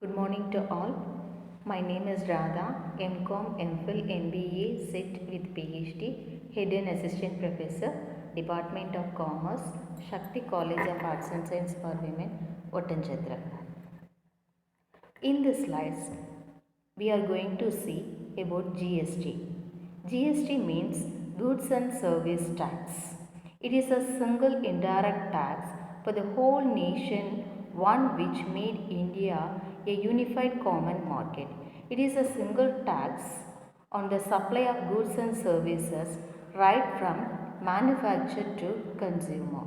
Good morning to all. My name is Radha, MCom, MPhil, MBA, SIT with PhD, Hidden Assistant Professor, Department of Commerce, Shakti College of Arts and Science for Women, Ottanchitra. In this slides, we are going to see about GST. GST means Goods and Service Tax. It is a single indirect tax for the whole nation, one which made India a unified common market. It is a single tax on the supply of goods and services right from manufacturer to consumer.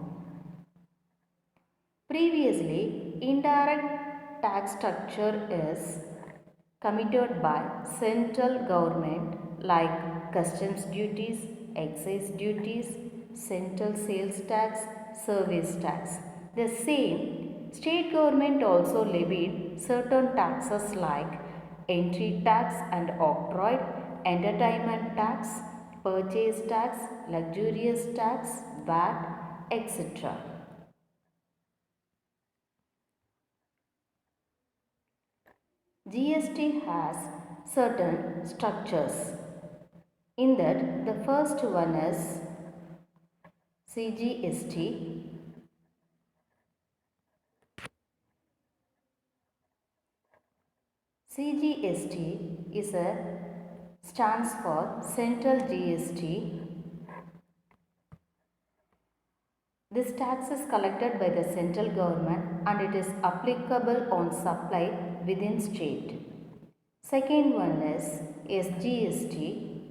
Previously, indirect tax structure is committed by central government like customs duties, excise duties, central sales tax, service tax. The same state government also levied certain taxes like entry tax and octroi, entertainment tax, purchase tax, luxurious tax, VAT, etc. GST has certain structures. In that, the first one is CGST. CGST is a stands for Central GST. This tax is collected by the central government and it is applicable on supply within state. Second one is SGST.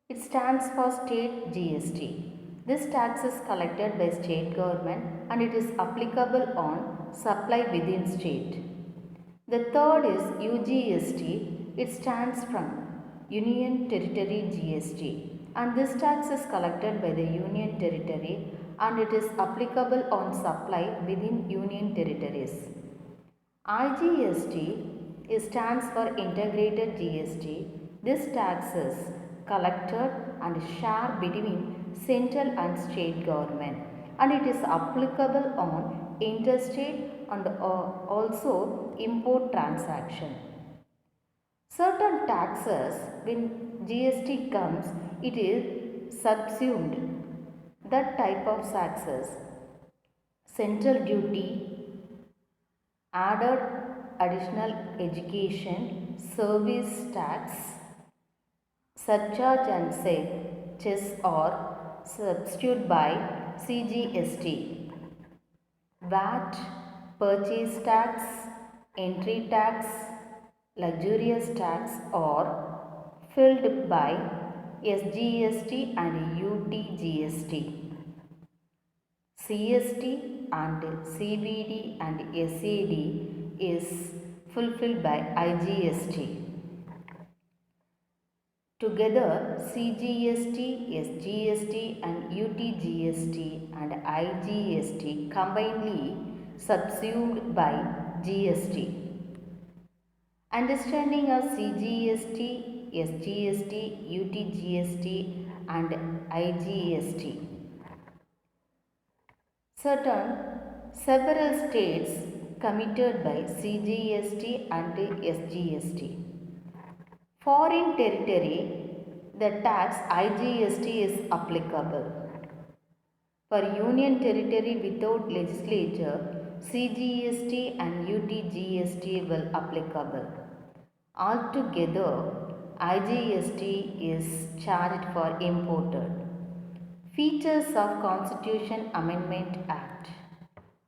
It stands for State GST. This tax is collected by state government and it is applicable on supply within state. The third is UGST. It stands from Union Territory GST and this tax is collected by the Union Territory and it is applicable on supply within Union Territories. IGST stands for Integrated GST. This tax is collected and shared between central and state government and it is applicable on interstate and also import transaction. Certain taxes, when GST comes, it is subsumed. That type of taxes, central duty, added additional education, service tax, surcharge and cess or substitute by CGST, VAT, purchase tax, entry tax, luxurious tax or filled by SGST and UTGST. CST and CBD and SAD is fulfilled by IGST. Together, CGST, SGST and UTGST and IGST combinedly subsumed by GST. Understanding of CGST, SGST, UTGST and IGST. Several states committed by CGST and SGST. Foreign territory, the tax IGST is applicable. For Union Territory without legislature, CGST and UTGST will applicable. Altogether, IGST is charged for imported. Features of Constitution Amendment Act.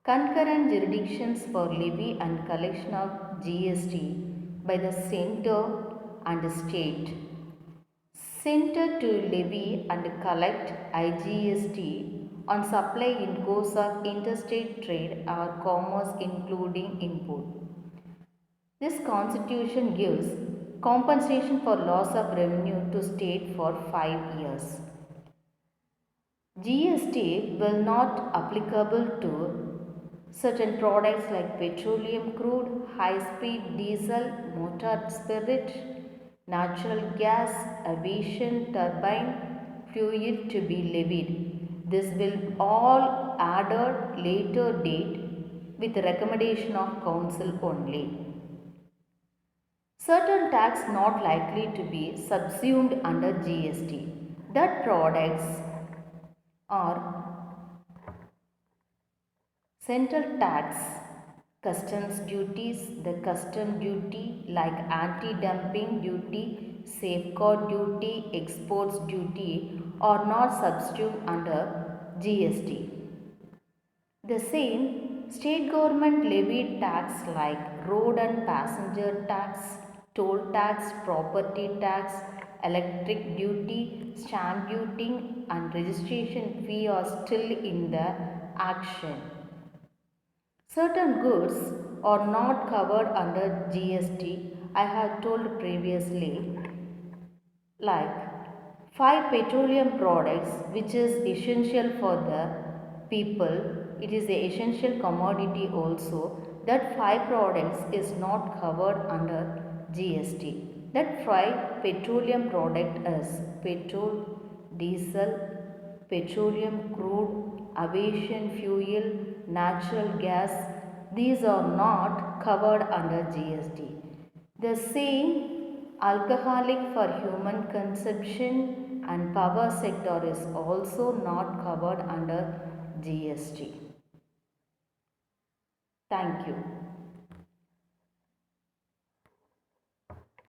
Concurrent jurisdictions for levy and collection of GST by the centre and state. Centre to levy and collect IGST on supply in course of interstate trade or commerce including import. This constitution gives compensation for loss of revenue to state for 5 years. GST will not applicable to certain products like petroleum crude, high-speed diesel, motor spirit, natural gas, aviation turbine fluid to be levied. This will all added later date with recommendation of council only. Certain tax not likely to be subsumed under GST. That products are central tax, customs duties, the custom duty like anti-dumping duty, safeguard duty, exports duty are not subsumed under GST. The same state government levied tax like road and passenger tax, toll tax, property tax, electric duty, stamp duty and registration fee are still in the action. Certain goods are not covered under GST. I have told previously, like 5 petroleum products which is essential for the people. It is a essential commodity also. That 5 products is not covered under GST. That 5 petroleum product is petrol, diesel, petroleum crude, aviation fuel, natural gas. These are not covered under GST. The same alcoholic for human consumption and power sector is also not covered under GST. Thank you.